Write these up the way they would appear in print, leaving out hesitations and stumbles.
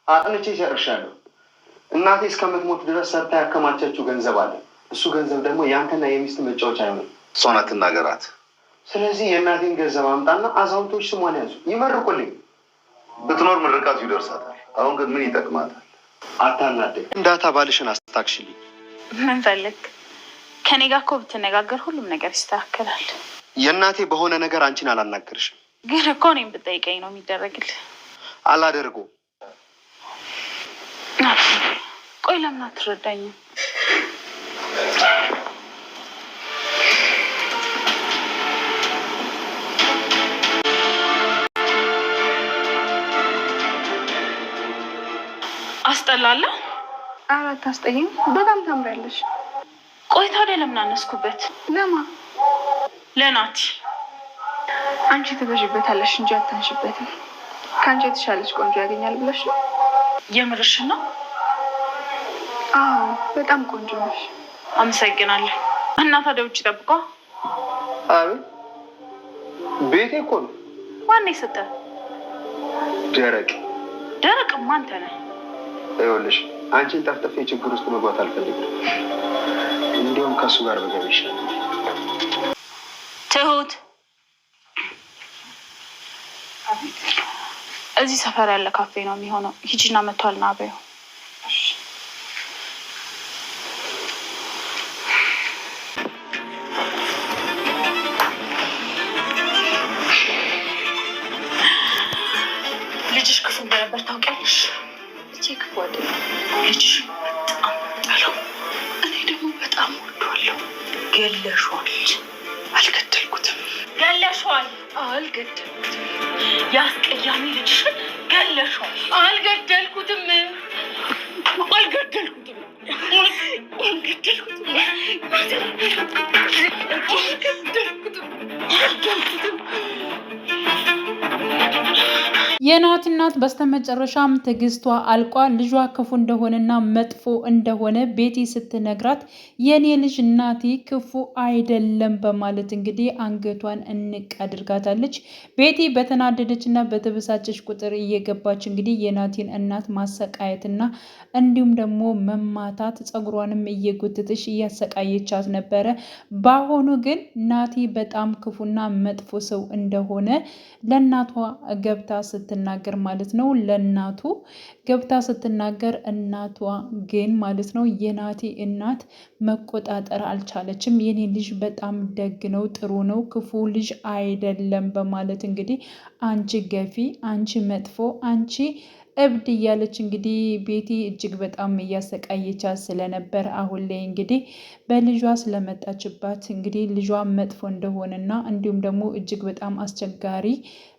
አጥንቼ ጨርሻለሁ። እናቴ እስከምትሞት ድረስ ሰርታ ያከማቸችው ገንዘብ አለ። እሱ ገንዘብ ደግሞ ያንተና የሚስት መጫወቻ አይሆንም። እሷን አትናገራት። ስለዚህ የእናቴን ገንዘብ አምጣና አዛውንቶች ስሟን ያዙ፣ ይመርቁልኝ። ብትኖር ምርቃቱ ይደርሳታል። አሁን ግን ምን ይጠቅማታል? አታናደኝ። እንዳታ ባልሽን አስታክሽልኝ። ምን ፈልግ? ከኔ ጋር እኮ ብትነጋገር ሁሉም ነገር ይስተካከላል። የእናቴ በሆነ ነገር አንቺን አላናገርሽም። ግን እኮ እኔም ብጠይቀኝ ነው የሚደረግልህ። አላደርገውም። ቆይ ለምን አትረዳኝም? አስጠላለሁ። ኧረ አታስጠይም፣ በጣም ታምሪያለሽ። ቆይ ታዲያ ለምን አነስኩበት? ለማ ለናቲ። አንቺ ትበዥበታለሽ እንጂ አታንሽበትም። ከአንቺ የተሻለች ቆንጆ ያገኛል ብለሽ ነው? የምርሽን ነው? አዎ በጣም ቆንጆ ነሽ። አመሰግናለሁ። እና ታዲያ ውጭ ጠብቋ። አቤት፣ ቤቴ እኮ ነው። ማነው የሰጠህ? ደረቅ ደረቅማ አንተ ነህ። ይኸውልሽ አንቺን ጠፍጥፌ ችግር ውስጥ መግባት አልፈልግም። እንዲሁም ከእሱ ጋር በገብ ይሻላል። ትሁት፣ እዚህ ሰፈር ያለ ካፌ ነው የሚሆነው። ሂጂና መጥቷል ና በይው። ልጅሽ ክፉ እንደነበር ታውቂያለሽ? እቼ ክፉ አይደለም። ልጅሽ በጣም ጠለው። እኔ ደግሞ በጣም ወዷለሁ። ገለሿል። አልገደልኩትም። ገለሿል። አልገደልኩትም። ያስቀያሚ ልጅሽን ገለሿል። አልገደልኩትም። አልገደልኩትም። የናቲ እናት በስተመጨረሻም ትዕግስቷ አልቋል። ልጇ ክፉ እንደሆነና መጥፎ እንደሆነ ቤቲ ስትነግራት የኔ ልጅ ናቲ ክፉ አይደለም በማለት እንግዲህ አንገቷን እንቅ አድርጋታለች። ቤቲ በተናደደችና በተበሳጨች ቁጥር እየገባች እንግዲህ የናቲን እናት ማሰቃየትና እንዲሁም ደግሞ መማታት፣ ጸጉሯንም እየጎተተች እያሰቃየቻት ነበረ። በአሁኑ ግን ናቲ በጣም ክፉና መጥፎ ሰው እንደሆነ ለእናቷ ገብታ ስትናገር ማለት ነው። ለእናቱ ገብታ ስትናገር እናቷ ግን ማለት ነው የናቲ እናት መቆጣጠር አልቻለችም። የኔ ልጅ በጣም ደግ ነው፣ ጥሩ ነው፣ ክፉ ልጅ አይደለም በማለት እንግዲህ አንቺ ገፊ፣ አንቺ መጥፎ፣ አንቺ እብድ እያለች እንግዲህ ቤቲ እጅግ በጣም እያሰቃየቻት ስለነበር አሁን ላይ እንግዲህ በልጇ ስለመጣችባት እንግዲህ ልጇ መጥፎ እንደሆነና እንዲሁም ደግሞ እጅግ በጣም አስቸጋሪ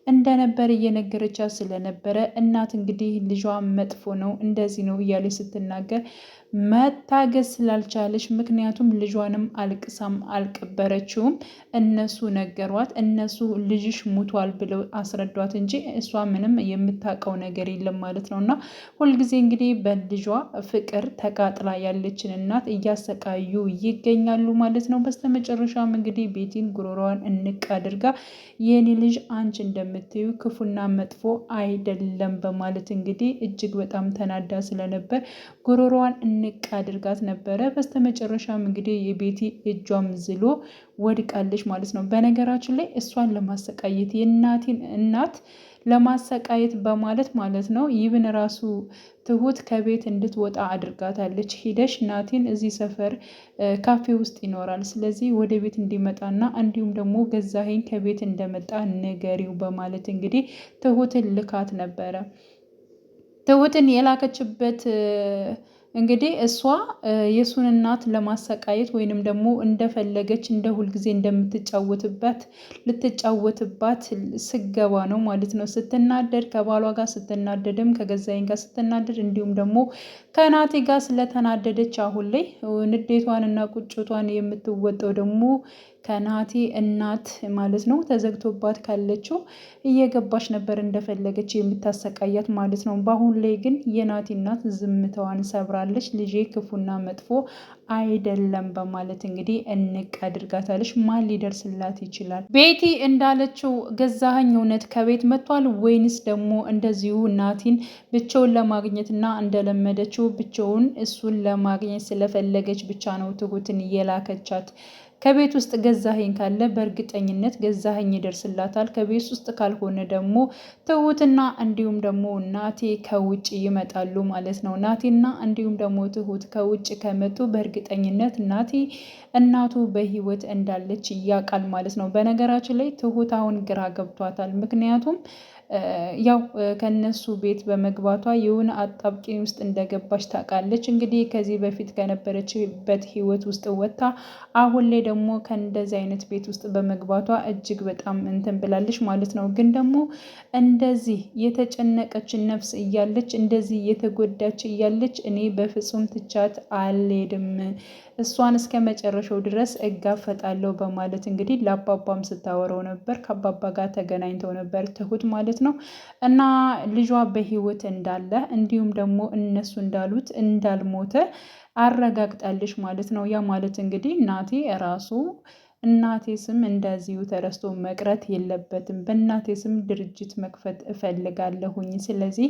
እንደነበር እየነገረቻት ስለነበረ እናት እንግዲህ ልጇ መጥፎ ነው እንደዚህ ነው እያለች ስትናገር መታገስ ስላልቻለች፣ ምክንያቱም ልጇንም አልቅሳም አልቀበረችውም። እነሱ ነገሯት፣ እነሱ ልጅሽ ሙቷል ብለው አስረዷት እንጂ እሷ ምንም የምታውቀው ነገር የለም ማለት ነው። እና ሁልጊዜ እንግዲህ በልጇ ፍቅር ተቃጥላ ያለችን እናት እያሰቃዩ ይገኛሉ ማለት ነው። በስተመጨረሻም እንግዲህ ቤቲን ጉሮሮዋን እንቅ አድርጋ የኔ ልጅ አንቺ እንደምትዩ ክፉና መጥፎ አይደለም በማለት እንግዲህ እጅግ በጣም ተናዳ ስለነበር ጉሮሮዋን ንቅ አድርጋት ነበረ። በስተመጨረሻም እንግዲህ የቤቲ እጇም ዝሎ ወድቃለች ማለት ነው። በነገራችን ላይ እሷን ለማሰቃየት የናቲን እናት ለማሰቃየት በማለት ማለት ነው ይብን ራሱ ትሁት ከቤት እንድትወጣ አድርጋታለች። ሂደሽ ናቲን እዚህ ሰፈር ካፌ ውስጥ ይኖራል፣ ስለዚህ ወደ ቤት እንዲመጣና እንዲሁም ደግሞ ገዛኸኝ ከቤት እንደመጣ ንገሪው በማለት እንግዲህ ትሁትን ልካት ነበረ። ትሁትን የላከችበት እንግዲህ እሷ የሱን እናት ለማሰቃየት ወይንም ደግሞ እንደፈለገች እንደ ሁልጊዜ እንደምትጫወትባት ልትጫወትባት ስገባ ነው ማለት ነው። ስትናደድ ከባሏ ጋር ስትናደድም ከገዛይን ጋር ስትናደድ እንዲሁም ደግሞ ከናቲ ጋር ስለተናደደች አሁን ላይ ንዴቷንና ቁጭቷን የምትወጣው ደግሞ ከናቲ እናት ማለት ነው። ተዘግቶባት ካለችው እየገባች ነበር እንደፈለገች የምታሰቃያት ማለት ነው። በአሁን ላይ ግን የናቲ እናት ዝምታዋን ሰብራ ተናግራለች። ልጄ ክፉና መጥፎ አይደለም በማለት እንግዲህ እንቅ አድርጋታለች። ማን ሊደርስላት ይችላል? ቤቲ እንዳለችው ገዛኸኝ እውነት ከቤት መጥቷል ወይንስ ደግሞ እንደዚሁ ናቲን ብቻውን ለማግኘትና እንደለመደችው ብቻውን እሱን ለማግኘት ስለፈለገች ብቻ ነው ትሁትን እየላከቻት? ከቤት ውስጥ ገዛኸኝ ካለ በእርግጠኝነት ገዛኸኝ ይደርስላታል። ከቤት ውስጥ ካልሆነ ደግሞ ትሁትና እንዲሁም ደግሞ ናቲ ከውጭ ይመጣሉ ማለት ነው። ናቲና እንዲሁም ደግሞ ትሁት ከውጭ ከመጡ በእርግጠኝነት ናቲ እናቱ በህይወት እንዳለች ያውቃል ማለት ነው። በነገራችን ላይ ትሁት አሁን ግራ ገብቷታል። ምክንያቱም ያው ከነሱ ቤት በመግባቷ የሆነ አጣብቂኝ ውስጥ እንደገባች ታውቃለች። እንግዲህ ከዚህ በፊት ከነበረችበት ህይወት ውስጥ ወጥታ አሁን ላይ ደግሞ ከእንደዚህ አይነት ቤት ውስጥ በመግባቷ እጅግ በጣም እንትን ብላለች ማለት ነው። ግን ደግሞ እንደዚህ የተጨነቀች ነፍስ እያለች እንደዚህ የተጎዳች እያለች እኔ በፍጹም ትቻት አልሄድም፣ እሷን እስከ መጨረሻው ድረስ እጋፈጣለሁ በማለት እንግዲህ ለአባባም ስታወራው ነበር። ከአባባ ጋር ተገናኝተው ነበር ትሁት ማለት ነው። እና ልጇ በህይወት እንዳለ እንዲሁም ደግሞ እነሱ እንዳሉት እንዳልሞተ አረጋግጣለች ማለት ነው። ያ ማለት እንግዲህ ናቲ ራሱ እናቴ ስም እንደዚሁ ተረስቶ መቅረት የለበትም፣ በእናቴ ስም ድርጅት መክፈት እፈልጋለሁኝ። ስለዚህ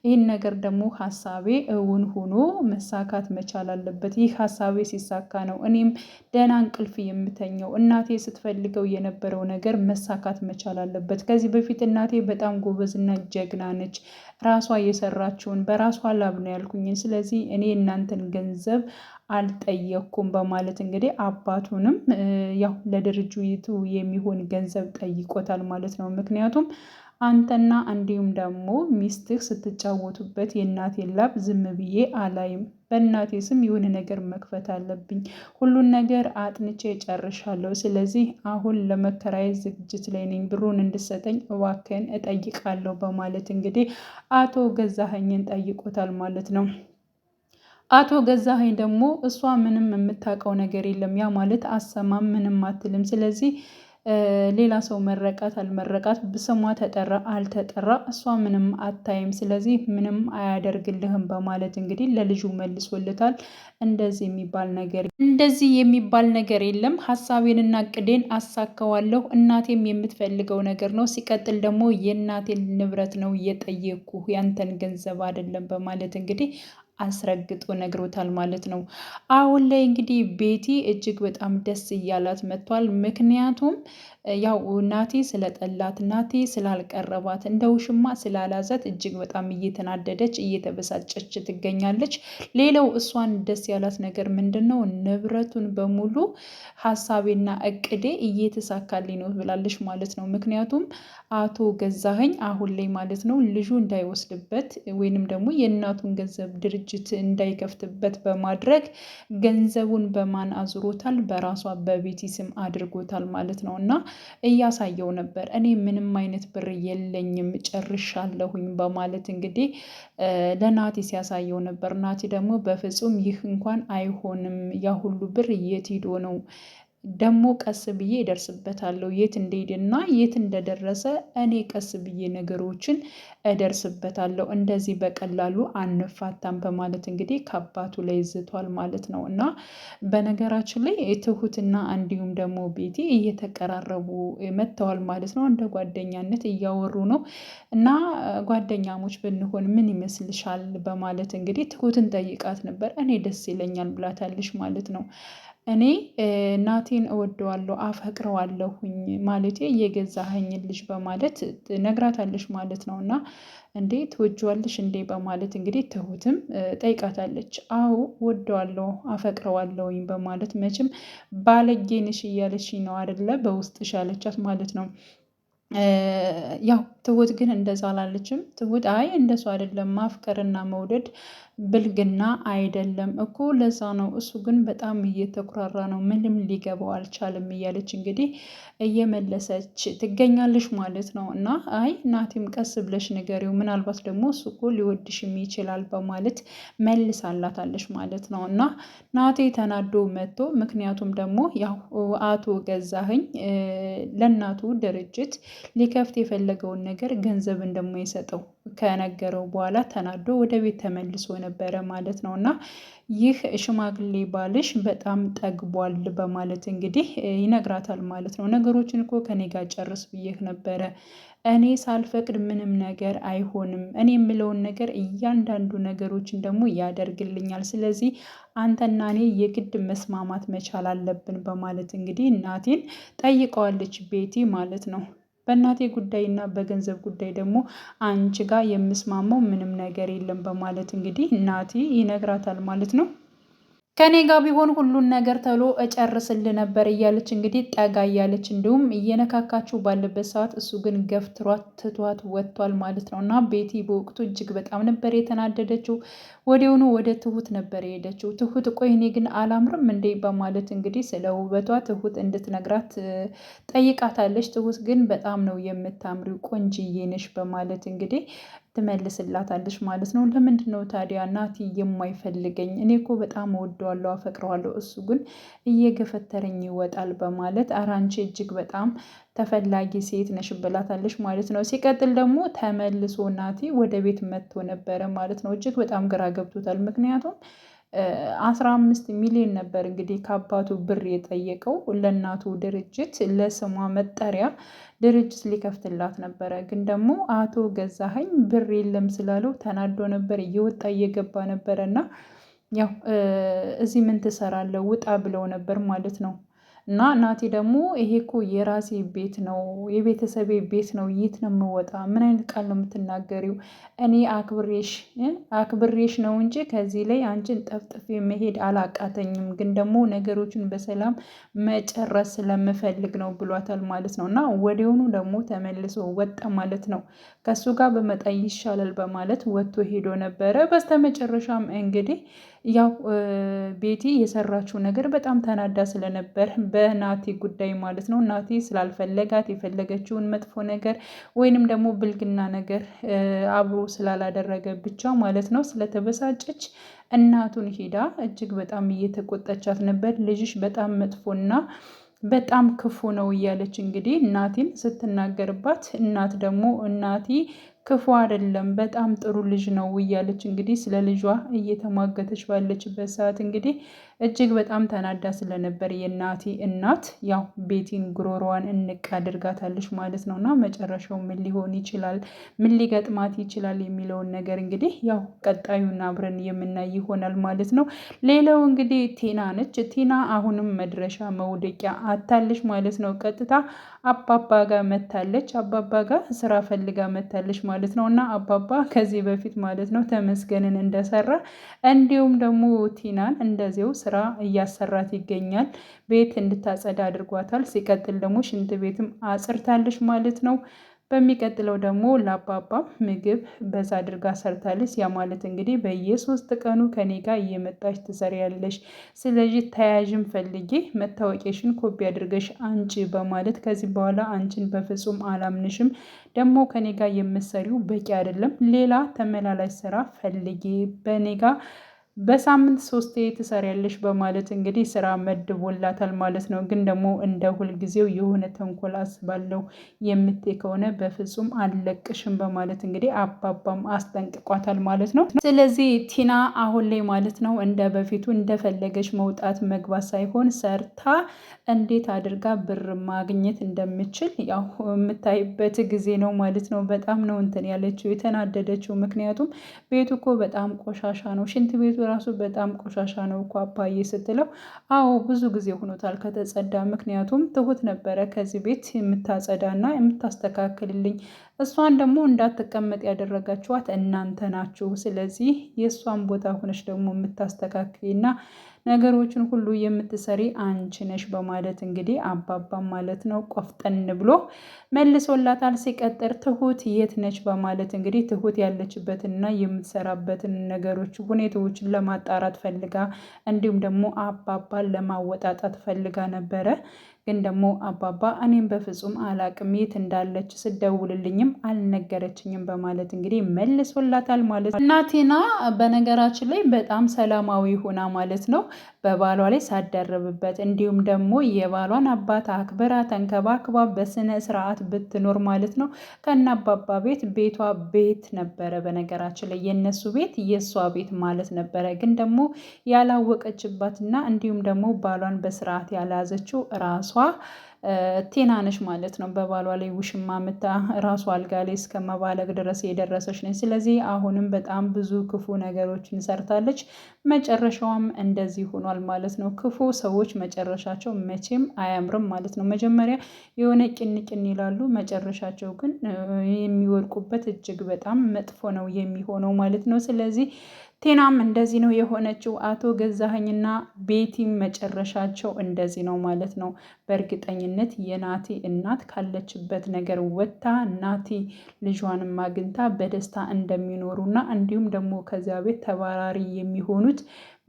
ይህን ነገር ደግሞ ሀሳቤ እውን ሆኖ መሳካት መቻል አለበት። ይህ ሀሳቤ ሲሳካ ነው እኔም ደህና እንቅልፍ የምተኘው። እናቴ ስትፈልገው የነበረው ነገር መሳካት መቻል አለበት። ከዚህ በፊት እናቴ በጣም ጎበዝና ጀግና ነች። ራሷ የሰራችውን በራሷ ላብ ነው ያልኩኝ። ስለዚህ እኔ እናንተን ገንዘብ አልጠየኩም በማለት እንግዲህ አባቱንም ያው ለድርጅቱ የሚሆን ገንዘብ ጠይቆታል ማለት ነው። ምክንያቱም አንተና እንዲሁም ደግሞ ሚስትህ ስትጫወቱበት የእናቴን ላብ ዝም ብዬ አላይም። በእናቴ ስም የሆነ ነገር መክፈት አለብኝ። ሁሉን ነገር አጥንቼ ጨርሻለሁ። ስለዚህ አሁን ለመከራየት ዝግጅት ላይ ነኝ። ብሩን እንድሰጠኝ እባክህን እጠይቃለሁ በማለት እንግዲህ አቶ ገዛኸኝን ጠይቆታል ማለት ነው። አቶ ገዛኸኝ ደግሞ እሷ ምንም የምታውቀው ነገር የለም፣ ያ ማለት አሰማም ምንም አትልም። ስለዚህ ሌላ ሰው መረቃት አልመረቃት ስሟ ተጠራ አልተጠራ እሷ ምንም አታይም። ስለዚህ ምንም አያደርግልህም በማለት እንግዲህ ለልጁ መልሶልታል። እንደዚህ የሚባል ነገር የለም፣ ሀሳቤንና እቅዴን አሳካዋለሁ። እናቴም የምትፈልገው ነገር ነው። ሲቀጥል ደግሞ የእናቴን ንብረት ነው እየጠየኩ ያንተን ገንዘብ አይደለም በማለት እንግዲህ አስረግጦ ነግሮታል ማለት ነው። አሁን ላይ እንግዲህ ቤቲ እጅግ በጣም ደስ እያላት መጥቷል። ምክንያቱም ያው ናቲ ስለጠላት ናቲ ስላልቀረባት እንደ ውሽማ ስላላዛት እጅግ በጣም እየተናደደች እየተበሳጨች ትገኛለች። ሌላው እሷን ደስ ያላት ነገር ምንድን ነው? ንብረቱን በሙሉ ሀሳቤና እቅዴ እየተሳካልኝ ነው ብላለች ማለት ነው። ምክንያቱም አቶ ገዛኸኝ አሁን ላይ ማለት ነው ልጁ እንዳይወስድበት ወይንም ደግሞ የእናቱን ገንዘብ ድርጅት እንዳይከፍትበት በማድረግ ገንዘቡን በማን አዙሮታል? በራሷ በቤቲ ስም አድርጎታል ማለት ነው። እና እያሳየው ነበር እኔ ምንም አይነት ብር የለኝም ጨርሻለሁኝ በማለት እንግዲህ ለናቲ ሲያሳየው ነበር። ናቲ ደግሞ በፍጹም ይህ እንኳን አይሆንም፣ ያ ሁሉ ብር የት ሄዶ ነው? ደግሞ ቀስ ብዬ እደርስበታለሁ። የት እንደሄደና የት እንደደረሰ እኔ ቀስ ብዬ ነገሮችን እደርስበታለሁ። እንደዚህ በቀላሉ አንፋታም በማለት እንግዲህ ከአባቱ ላይ ዝቷል ማለት ነው። እና በነገራችን ላይ ትሁትና እንዲሁም ደግሞ ቤቲ እየተቀራረቡ መጥተዋል ማለት ነው። እንደ ጓደኛነት እያወሩ ነው። እና ጓደኛሞች ብንሆን ምን ይመስልሻል በማለት እንግዲህ ትሁትን ጠይቃት ነበር። እኔ ደስ ይለኛል ብላታለሽ ማለት ነው። እኔ ናቴን እወደዋለሁ አፈቅረዋለሁኝ ማለቴ የገዛኸኝን ልጅ በማለት ነግራታለች ማለት ነው። እና እንዴ ትወጂዋለሽ እንዴ በማለት እንግዲህ ትሁትም ጠይቃታለች። አዎ ወደዋለሁ አፈቅረዋለሁኝ በማለት መቼም ባለጌንሽ እያለች ነው አይደለ በውስጥሽ ያለቻት ማለት ነው። ያው ትሁት ግን እንደዛ አላለችም። ትሁት አይ እንደሱ አይደለም ማፍቀርና መውደድ ብልግና አይደለም እኮ ለዛ ነው፣ እሱ ግን በጣም እየተኩራራ ነው፣ ምንም ሊገባው አልቻለም እያለች እንግዲህ እየመለሰች ትገኛለች ማለት ነው። እና አይ ናቲም ቀስ ብለሽ ንገሪው፣ ምናልባት ደግሞ እሱ እኮ ሊወድሽም ይችላል በማለት መልሳላታለች ማለት ነው። እና ናቲ ተናዶ መጥቶ ምክንያቱም ደግሞ ያው አቶ ገዛኸኝ ለእናቱ ድርጅት ሊከፍት የፈለገውን ነገር ገንዘብ እንደማይሰጠው ከነገረው በኋላ ተናዶ ወደ ቤት ተመልሶ ነበረ ማለት ነው። እና ይህ ሽማግሌ ባልሽ በጣም ጠግቧል በማለት እንግዲህ ይነግራታል ማለት ነው። ነገሮችን እኮ ከኔ ጋር ጨርስ ብዬህ ነበረ፣ እኔ ሳልፈቅድ ምንም ነገር አይሆንም፣ እኔ የምለውን ነገር እያንዳንዱ ነገሮችን ደግሞ ያደርግልኛል፣ ስለዚህ አንተና እኔ የግድ መስማማት መቻል አለብን በማለት እንግዲህ እናቴን ጠይቀዋለች ቤቲ ማለት ነው። በእናቴ ጉዳይ እና በገንዘብ ጉዳይ ደግሞ አንቺ ጋር የምስማማው ምንም ነገር የለም በማለት እንግዲህ እናቴ ይነግራታል ማለት ነው። ከኔ ጋር ቢሆን ሁሉን ነገር ተሎ እጨርስል ነበር እያለች እንግዲህ ጠጋ እያለች እንዲሁም እየነካካችው ባለበት ሰዓት እሱ ግን ገፍትሯት ትቷት ወጥቷል ማለት ነው። እና ቤቲ በወቅቱ እጅግ በጣም ነበር የተናደደችው። ወዲያውኑ ወደ ትሁት ነበር የሄደችው። ትሁት ቆይ እኔ ግን አላምርም እንዴ በማለት እንግዲህ ስለ ውበቷ ትሁት እንድትነግራት ጠይቃታለች። ትሁት ግን በጣም ነው የምታምሪው፣ ቆንጅዬ ነሽ በማለት እንግዲህ ትመልስላታለች ማለት ነው። ለምንድን ነው ታዲያ ናቲ የማይፈልገኝ? እኔ እኮ በጣም እወደዋለሁ፣ አፈቅረዋለሁ፣ እሱ ግን እየገፈተረኝ ይወጣል በማለት ኧረ አንቺ እጅግ በጣም ተፈላጊ ሴት ነሽ ብላታለች ማለት ነው። ሲቀጥል ደግሞ ተመልሶ ናቲ ወደ ቤት መጥቶ ነበረ ማለት ነው። እጅግ በጣም ግራ ገብቶታል። ምክንያቱም 15 ሚሊዮን ነበር እንግዲህ ከአባቱ ብር የጠየቀው ለእናቱ ድርጅት ለስሟ መጠሪያ ድርጅት ሊከፍትላት ነበረ። ግን ደግሞ አቶ ገዛኸኝ ብር የለም ስላለው ተናዶ ነበር፣ እየወጣ እየገባ ነበረ እና ያው እዚህ ምን ትሰራለህ ውጣ ብለው ነበር ማለት ነው። እና ናቲ ደግሞ ይሄ እኮ የራሴ ቤት ነው፣ የቤተሰቤ ቤት ነው፣ የት ነው የምወጣ? ምን አይነት ቃል ነው የምትናገሪው? እኔ አክብሬሽ ነው እንጂ ከዚህ ላይ አንቺን ጠፍጥፌ መሄድ አላቃተኝም፣ ግን ደግሞ ነገሮችን በሰላም መጨረስ ስለምፈልግ ነው ብሏታል ማለት ነው። እና ወዲያውኑ ደግሞ ተመልሶ ወጣ ማለት ነው። ከሱ ጋር በመጣ ይሻላል በማለት ወጥቶ ሄዶ ነበረ። በስተመጨረሻም እንግዲህ ያው ቤቲ የሰራችው ነገር በጣም ተናዳ ስለነበር በናቲ ጉዳይ ማለት ነው። ናቲ ስላልፈለጋት የፈለገችውን መጥፎ ነገር ወይንም ደግሞ ብልግና ነገር አብሮ ስላላደረገ ብቻ ማለት ነው ስለተበሳጨች እናቱን ሄዳ እጅግ በጣም እየተቆጣቻት ነበር። ልጅሽ በጣም መጥፎና በጣም ክፉ ነው እያለች እንግዲህ እናቴን ስትናገርባት፣ እናት ደግሞ እናቴ ክፉ አይደለም በጣም ጥሩ ልጅ ነው እያለች እንግዲህ ስለ ልጇ እየተሟገተች ባለችበት ሰዓት እንግዲህ እጅግ በጣም ተናዳ ስለነበር የናቲ እናት ያው ቤቲን ጉሮሮዋን እንቅ አድርጋታለች ማለት ነው። እና መጨረሻው ምን ሊሆን ይችላል፣ ምን ሊገጥማት ይችላል የሚለውን ነገር እንግዲህ ያው ቀጣዩን አብረን የምናይ ይሆናል ማለት ነው። ሌላው እንግዲህ ቲና ነች። ቲና አሁንም መድረሻ መውደቂያ አታለች ማለት ነው። ቀጥታ አባባ ጋር መታለች። አባባ ጋር ስራ ፈልጋ መታለች ማለት ነው። እና አባባ ከዚህ በፊት ማለት ነው ተመስገንን እንደሰራ እንዲሁም ደግሞ ቲናን እንደዚው ስራ እያሰራት ይገኛል። ቤት እንድታጸዳ አድርጓታል። ሲቀጥል ደግሞ ሽንት ቤትም አጽርታለች ማለት ነው። በሚቀጥለው ደግሞ ለአባባ ምግብ በዛ አድርጋ ሰርታለች። ያ ማለት እንግዲህ በየ3 ቀኑ ከኔ ጋር እየመጣች ትሰሪያለሽ፣ ስለዚህ ተያዥም ፈልጌ መታወቂያሽን ኮፒ አድርገሽ አንቺ በማለት ከዚህ በኋላ አንቺን በፍጹም አላምንሽም፣ ደግሞ ከኔ ጋር የምትሰሪው በቂ አይደለም፣ ሌላ ተመላላሽ ስራ ፈልጌ በኔ ጋር በሳምንት 3 ትሰሪያለሽ በማለት እንግዲህ ስራ መድቦላታል ማለት ነው። ግን ደግሞ እንደ ሁልጊዜው የሆነ ተንኮል አስባለው የምትይ ከሆነ በፍጹም አልለቅሽም በማለት እንግዲህ አባባም አስጠንቅቋታል ማለት ነው። ስለዚህ ቲና አሁን ላይ ማለት ነው እንደ በፊቱ እንደፈለገች መውጣት መግባት ሳይሆን ሰርታ እንዴት አድርጋ ብር ማግኘት እንደምችል ያው የምታይበት ጊዜ ነው ማለት ነው። በጣም ነው እንትን ያለችው የተናደደችው። ምክንያቱም ቤቱ እኮ በጣም ቆሻሻ ነው፣ ሽንት ቤቱ ራሱ በጣም ቆሻሻ ነው እኮ አባዬ ስትለው፣ አዎ ብዙ ጊዜ ሆኖታል ከተጸዳ። ምክንያቱም ትሁት ነበረ ከዚህ ቤት የምታጸዳና የምታስተካክልልኝ፣ እሷን ደግሞ እንዳትቀመጥ ያደረጋችኋት እናንተ ናችሁ። ስለዚህ የእሷን ቦታ ሆነች ደግሞ የምታስተካክልና ነገሮችን ሁሉ የምትሰሪ አንቺ ነሽ በማለት እንግዲህ አባባም ማለት ነው ቆፍጠን ብሎ መልሶላታል። ሲቀጥር ትሁት የት ነች በማለት እንግዲህ ትሁት ያለችበትንና የምትሰራበትን ነገሮች ሁኔታዎችን ለማጣራት ፈልጋ እንዲሁም ደግሞ አባባን ለማወጣጣት ፈልጋ ነበረ። ግን ደግሞ አባባ እኔም በፍጹም አላቅም የት እንዳለች ስደውልልኝም አልነገረችኝም በማለት እንግዲህ መልሶላታል ማለት ነው። እና ቲና በነገራችን ላይ በጣም ሰላማዊ ሆና ማለት ነው በባሏ ላይ ሳደረብበት እንዲሁም ደግሞ የባሏን አባት አክብራ ተንከባክባ በስነ ስርዓት ብትኖር ማለት ነው ከነ አባባ ቤቷ ቤት ነበረ። በነገራችን ላይ የነሱ ቤት የእሷ ቤት ማለት ነበረ። ግን ደግሞ ያላወቀችባትና እንዲሁም ደግሞ ባሏን በስርዓት ያልያዘችው ራሷ ቴና ነች ማለት ነው። በባሏ ላይ ውሽማ ምታ ራሷ አልጋ ላይ እስከ መባለግ ድረስ የደረሰች ነች። ስለዚህ አሁንም በጣም ብዙ ክፉ ነገሮችን ሰርታለች። መጨረሻዋም እንደዚህ ሆኗል ማለት ነው። ክፉ ሰዎች መጨረሻቸው መቼም አያምርም ማለት ነው። መጀመሪያ የሆነ ጭን ይላሉ፣ መጨረሻቸው ግን የሚወድቁበት እጅግ በጣም መጥፎ ነው የሚሆነው ማለት ነው። ስለዚህ ቴናም እንደዚህ ነው የሆነችው። አቶ ገዛኸኝና ቤቲም መጨረሻቸው እንደዚህ ነው ማለት ነው። በእርግጠኝነት የናቲ እናት ካለችበት ነገር ወጥታ ናቲ ልጇንም አግኝታ በደስታ እንደሚኖሩና እንዲሁም ደግሞ ከዚያ ቤት ተባራሪ የሚሆኑት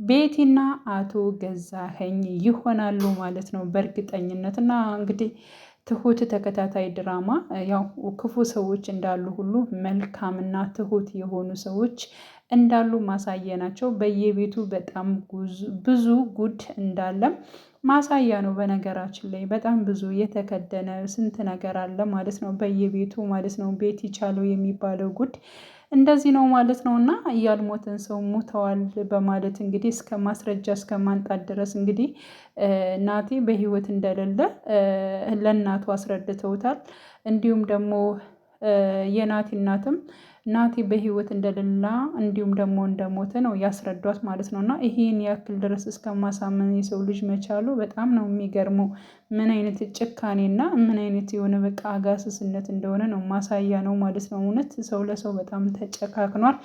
ቤቲና አቶ ገዛኸኝ ይሆናሉ ማለት ነው በእርግጠኝነት። እና እንግዲህ ትሁት ተከታታይ ድራማ ያው ክፉ ሰዎች እንዳሉ ሁሉ መልካምና ትሁት የሆኑ ሰዎች እንዳሉ ማሳያ ናቸው። በየቤቱ በጣም ብዙ ጉድ እንዳለም ማሳያ ነው። በነገራችን ላይ በጣም ብዙ የተከደነ ስንት ነገር አለ ማለት ነው በየቤቱ ማለት ነው። ቤት ይቻለው የሚባለው ጉድ እንደዚህ ነው ማለት ነው። እና ያልሞተን ሰው ሞተዋል በማለት እንግዲህ እስከ ማስረጃ እስከ ማንጣት ድረስ እንግዲህ ናቲ በህይወት እንደሌለ ለእናቱ አስረድተውታል። እንዲሁም ደግሞ የናቲ እናትም ናቲ በህይወት እንደሌላ እንዲሁም ደግሞ እንደሞተ ነው ያስረዷት ማለት ነው። እና ይሄን ያክል ድረስ እስከ ማሳመን የሰው ልጅ መቻሉ በጣም ነው የሚገርመው። ምን አይነት ጭካኔና ምን አይነት የሆነ በቃ አጋስስነት እንደሆነ ነው ማሳያ ነው ማለት ነው። እውነት ሰው ለሰው በጣም ተጨካክኗል።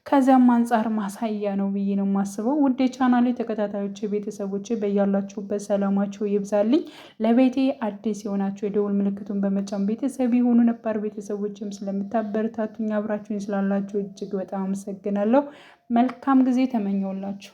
ከዚያም አንጻር ማሳያ ነው ብዬ ነው የማስበው። ውድ የቻናሌ ተከታታዮች ቤተሰቦች በያላችሁበት ሰላማችሁ ይብዛልኝ። ለቤቴ አዲስ የሆናችሁ የደውል ምልክቱን በመጫን ቤተሰብ የሆኑ ነባር ቤተሰቦችም ስለምታበረታቱኝ አብራችሁኝ ስላላችሁ እጅግ በጣም አመሰግናለሁ። መልካም ጊዜ ተመኘውላችሁ።